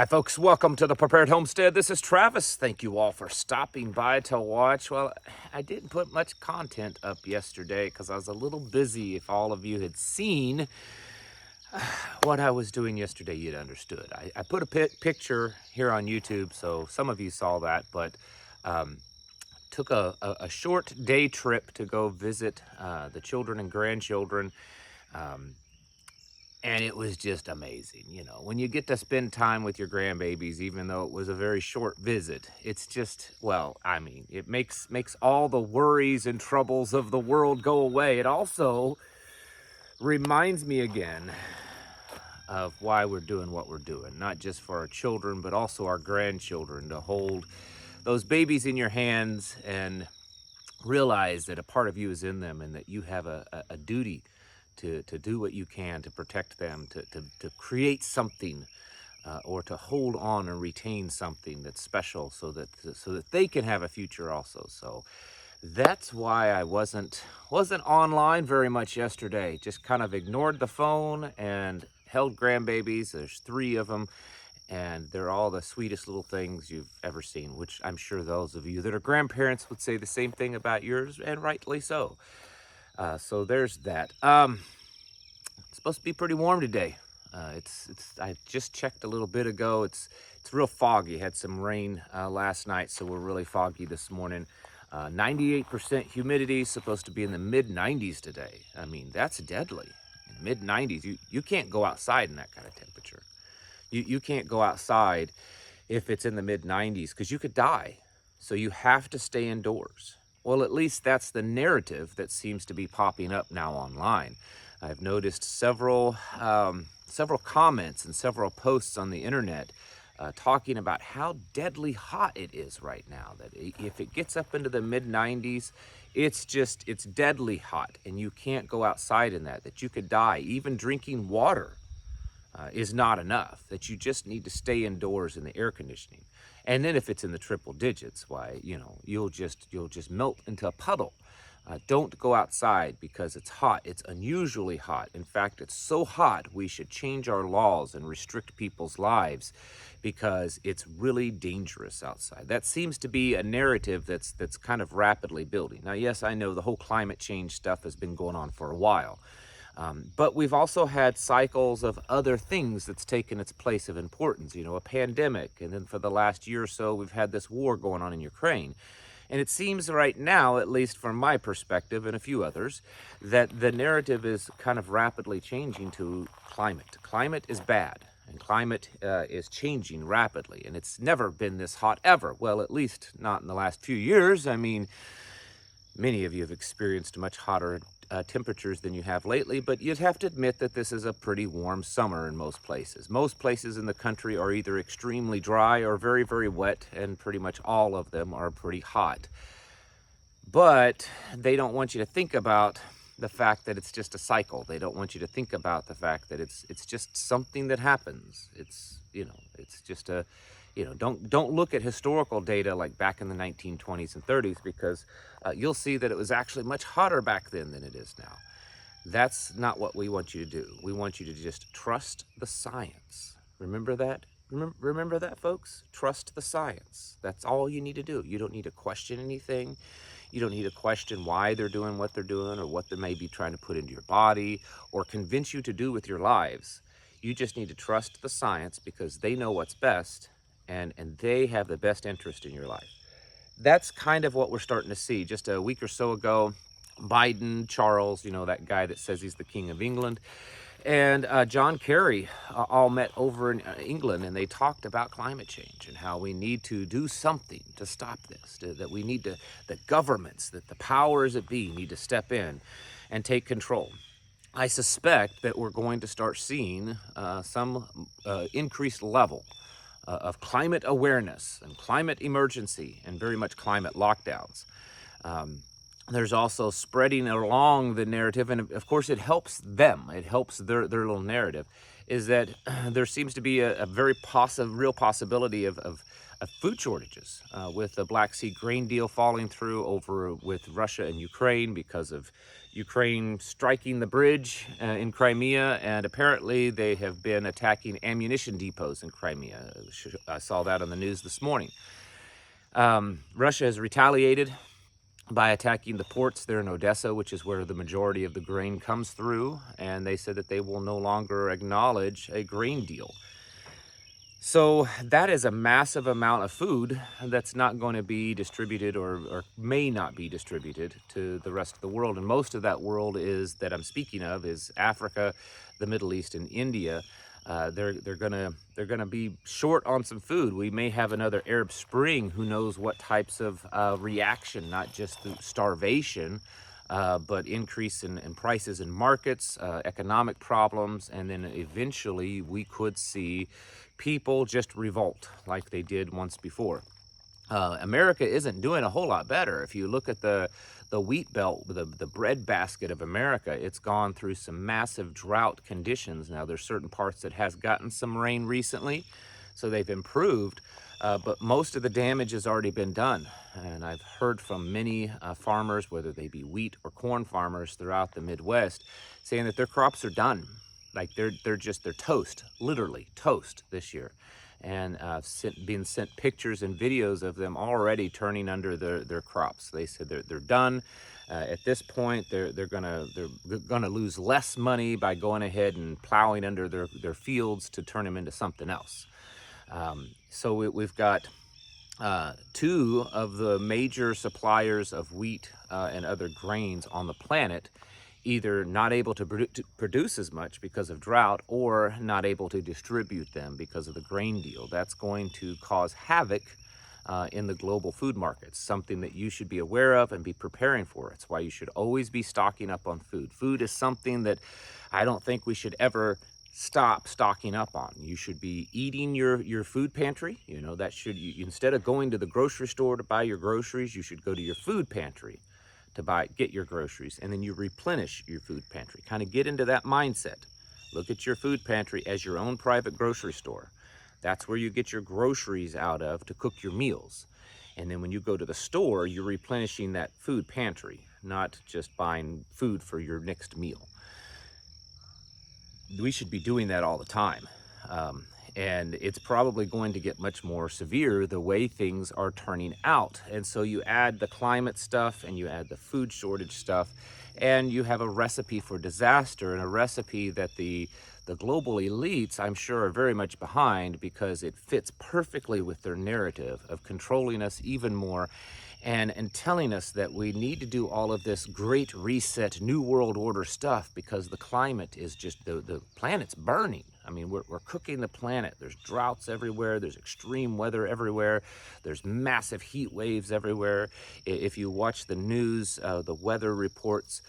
Hi folks, welcome to the Prepared Homestead. This is Travis. Thank you all for stopping by to watch. Well, I didn't put much content up yesterday because I was a little busy. If all of you had seen what I was doing yesterday, you'd understood. I put a picture here on YouTube, so some of you saw that, but took a short day trip to go visit the children and grandchildren. And it was just amazing. You know, when you get to spend time with your grandbabies, even though it was a very short visit, it's just, well, I mean, it makes all the worries and troubles of the world go away. It also reminds me again of why we're doing what we're doing, not just for our children, but also our grandchildren, to hold those babies in your hands and realize that a part of you is in them and that you have a duty to do what you can to protect them, to create something or to hold on and retain something that's special so that they can have a future also. So that's why I wasn't online very much yesterday. Just kind of ignored the phone and held grandbabies. There's 3 of them, and they're all the sweetest little things you've ever seen, which I'm sure those of you that are grandparents would say the same thing about yours, and rightly so. So there's that. It's supposed to be pretty warm today. I just checked a little bit ago. It's real foggy. Had some rain last night, so we're really foggy this morning. 98% humidity, supposed to be in the mid-90s today. I mean, that's deadly. Mid-90s. You can't go outside in that kind of temperature. You can't go outside if it's in the mid-90s because you could die. So you have to stay indoors. Well, at least that's the narrative that seems to be popping up now online. I've noticed several comments and several posts on the internet talking about how deadly hot it is right now. That if it gets up into the mid-90s, it's deadly hot, and you can't go outside in that you could die. Even drinking water is not enough, that you just need to stay indoors in the air conditioning. And then if it's in the triple digits, why, you know, you'll just melt into a puddle. Don't go outside because it's hot. It's unusually hot. In fact, it's so hot we should change our laws and restrict people's lives because it's really dangerous outside. That seems to be a narrative that's kind of rapidly building. Now, yes, I know the whole climate change stuff has been going on for a while. But we've also had cycles of other things that's taken its place of importance, you know, a pandemic. And then for the last year or so, we've had this war going on in Ukraine. And it seems right now, at least from my perspective and a few others, that the narrative is kind of rapidly changing to climate. Climate is bad, and climate is changing rapidly. And it's never been this hot ever. Well, at least not in the last few years. I mean, many of you have experienced much hotter temperatures than you have lately, but you'd have to admit that this is a pretty warm summer in most places. Most places in the country are either extremely dry or very, very wet, and pretty much all of them are pretty hot. But they don't want you to think about the fact that it's just a cycle. They don't want you to think about the fact that it's just something that happens. It's, you know, it's just a, you know, don't look at historical data like back in the 1920s and 30s because you'll see that it was actually much hotter back then than it is now. That's not what we want you to do. We want you to just trust the science. Remember that? Remember that, folks? Trust the science. That's all you need to do. You don't need to question anything. You don't need to question why they're doing what they're doing or what they may be trying to put into your body or convince you to do with your lives. You just need to trust the science because they know what's best and they have the best interest in your life. That's kind of what we're starting to see. Just a week or so ago, Biden, Charles, you know, that guy that says he's the King of England, and John Kerry all met over in England, and they talked about climate change and how we need to do something to stop this, that we need to, that governments, that the powers that be need to step in and take control. I suspect that we're going to start seeing some increased level of climate awareness and climate emergency and very much climate lockdowns. There's also spreading along the narrative, and of course it helps them, it helps their little narrative, is that there seems to be a very real possibility of food shortages, with the Black Sea grain deal falling through over with Russia and Ukraine because of Ukraine striking the bridge in Crimea, and apparently they have been attacking ammunition depots in Crimea. I saw that on the news this morning. Russia has retaliated by attacking the ports there in Odessa, which is where the majority of the grain comes through, and they said that they will no longer acknowledge a grain deal. So that is a massive amount of food that's not going to be distributed or may not be distributed to the rest of the world. And most of that world is that I'm speaking of is Africa, the Middle East, and India. They're gonna be short on some food. We may have another Arab Spring. Who knows what types of reaction, not just through starvation, but increase in prices in markets, economic problems, and then eventually we could see people just revolt like they did once before. America isn't doing a whole lot better. If you look at the wheat belt, the bread basket of America, it's gone through some massive drought conditions. Now there's certain parts that has gotten some rain recently, so they've improved, but most of the damage has already been done. And I've heard from many farmers, whether they be wheat or corn farmers throughout the Midwest, saying that their crops are done. Like they're toast, literally toast this year. And being sent pictures and videos of them already turning under their crops. They said they're done. At this point, they're gonna lose less money by going ahead and plowing under their fields to turn them into something else. So we've got two of the major suppliers of wheat and other grains on the planet either not able to produce as much because of drought, or not able to distribute them because of the grain deal. That's going to cause havoc in the global food markets, something that you should be aware of and be preparing for. It's why you should always be stocking up on food. Food is something that I don't think we should ever stop stocking up on. You should be eating your food pantry. You know, that instead of going to the grocery store to buy your groceries, you should go to your food pantry to get your groceries, and then you replenish your food pantry. Kind of get into that mindset. Look at your food pantry as your own private grocery store. That's where you get your groceries out of to cook your meals. And then when you go to the store, you're replenishing that food pantry, not just buying food for your next meal. We should be doing that all the time. And it's probably going to get much more severe the way things are turning out. And so you add the climate stuff and you add the food shortage stuff, and you have a recipe for disaster, and a recipe that the global elites, I'm sure, are very much behind, because it fits perfectly with their narrative of controlling us even more and telling us that we need to do all of this great reset, new world order stuff, because the climate is just, the planet's burning. I mean, we're cooking the planet. There's droughts everywhere. There's extreme weather everywhere. There's massive heat waves everywhere. If you watch the news, the weather reports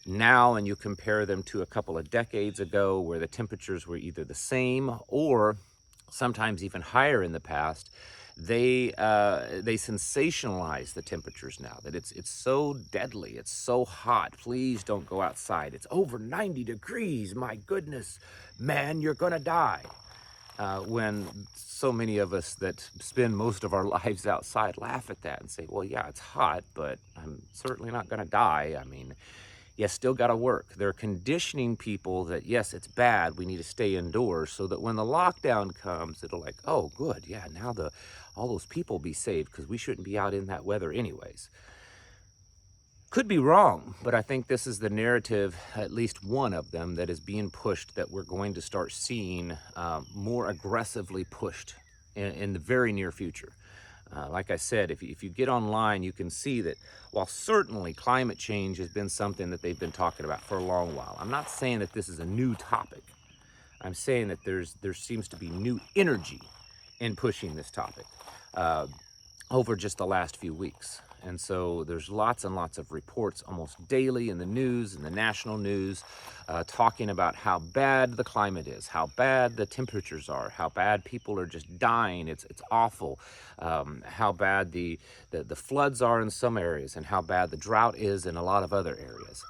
now, and you compare them to a couple of decades ago, where the temperatures were either the same or sometimes even higher in the past, they sensationalize the temperatures now, that it's so deadly, it's so hot, please don't go outside, it's over 90 degrees, my goodness, man, you're gonna die. When so many of us that spend most of our lives outside laugh at that and say, well, yeah, it's hot, but I'm certainly not gonna die. I mean, you still got to work. They're conditioning people that, yes, it's bad, we need to stay indoors, so that when the lockdown comes, it'll like, oh, good, yeah, now all those people be saved, because we shouldn't be out in that weather anyways. Could be wrong, but I think this is the narrative, at least one of them, that is being pushed, that we're going to start seeing more aggressively pushed in the very near future. Like I said, if you get online, you can see that while certainly climate change has been something that they've been talking about for a long while, I'm not saying that this is a new topic. I'm saying that there seems to be new energy in pushing this topic over just the last few weeks. And so there's lots and lots of reports almost daily in the news, in the national news, talking about how bad the climate is, how bad the temperatures are, how bad people are just dying. It's awful. How bad the floods are in some areas, and how bad the drought is in a lot of other areas.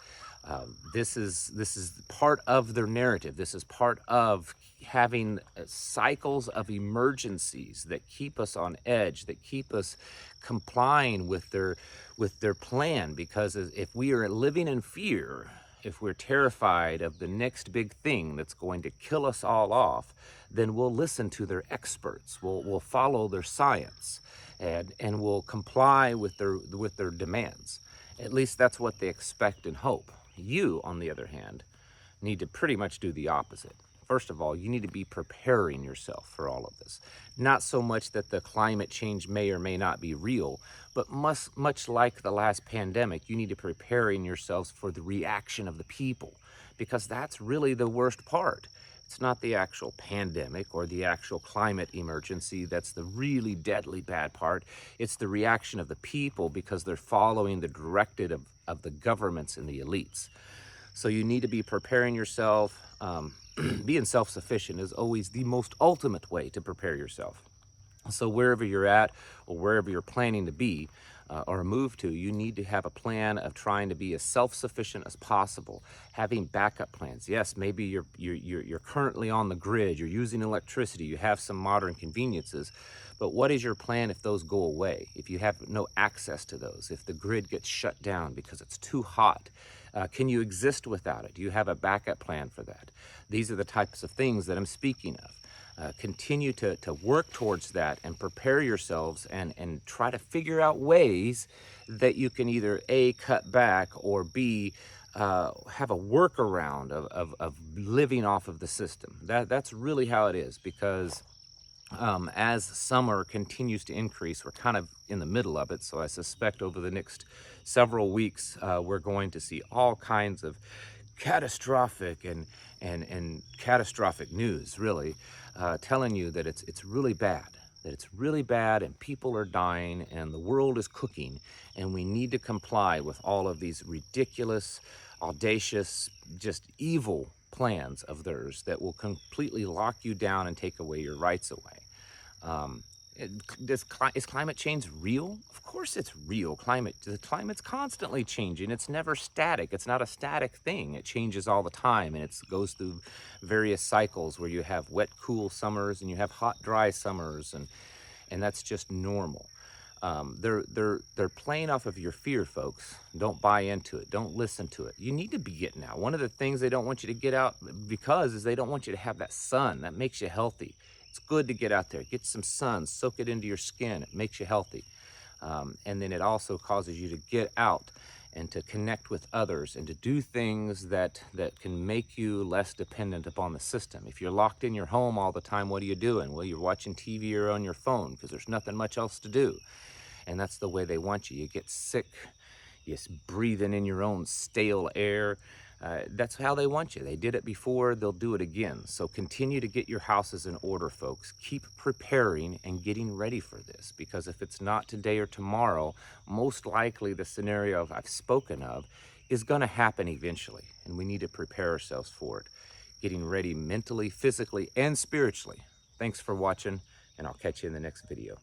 This is part of their narrative. This is part of having cycles of emergencies that keep us on edge, that keep us complying with their plan. Because if we are living in fear, if we're terrified of the next big thing that's going to kill us all off, then we'll listen to their experts. We'll follow their science, and we'll comply with their demands. At least that's what they expect and hope. You, on the other hand, need to pretty much do the opposite. First of all, you need to be preparing yourself for all of this. Not so much that the climate change may or may not be real, but much like the last pandemic, you need to be preparing yourselves for the reaction of the people, because that's really the worst part. It's not the actual pandemic or the actual climate emergency that's the really deadly bad part. It's the reaction of the people, because they're following the directive of the governments and the elites. So you need to be preparing yourself. Being self-sufficient is always the most ultimate way to prepare yourself. So wherever you're at, or wherever you're planning to be or move to, you need to have a plan of trying to be as self-sufficient as possible, having backup plans. Yes, maybe you're currently on the grid, you're using electricity, you have some modern conveniences, but what is your plan if those go away, if you have no access to those, if the grid gets shut down because it's too hot? Can you exist without it? Do you have a backup plan for that? These are the types of things that I'm speaking of. Continue to work towards that and prepare yourselves, and try to figure out ways that you can either A, cut back, or B, have a workaround of living off of the system. That's really how it is, because as summer continues to increase, we're kind of in the middle of it, so I suspect over the next several weeks we're going to see all kinds of catastrophic and catastrophic news, really, telling you that it's really bad, and people are dying, and the world is cooking, and we need to comply with all of these ridiculous, audacious, just evil plans of theirs that will completely lock you down and take away your rights away. Is climate change real? Of course it's real. The climate's constantly changing. It's never static. It's not a static thing. It changes all the time, and it goes through various cycles where you have wet, cool summers and you have hot, dry summers, and that's just normal. They're playing off of your fear, folks. Don't buy into it. Don't listen to it. You need to be getting out. One of the things they don't want you to get out is they don't want you to have that sun. That makes you healthy. It's good to get out there, get some sun, soak it into your skin. It makes you healthy. And then it also causes you to get out and to connect with others and to do things that can make you less dependent upon the system. If you're locked in your home all the time, what are you doing? Well, you're watching TV or on your phone, because there's nothing much else to do. And that's the way they want you. You get sick, you're breathing in your own stale air. That's how they want you. They did it before, they'll do it again. So continue to get your houses in order, folks. Keep preparing and getting ready for this, because if it's not today or tomorrow, most likely the scenario I've spoken of is going to happen eventually, and we need to prepare ourselves for it. Getting ready mentally, physically, and spiritually. Thanks for watching, and I'll catch you in the next video.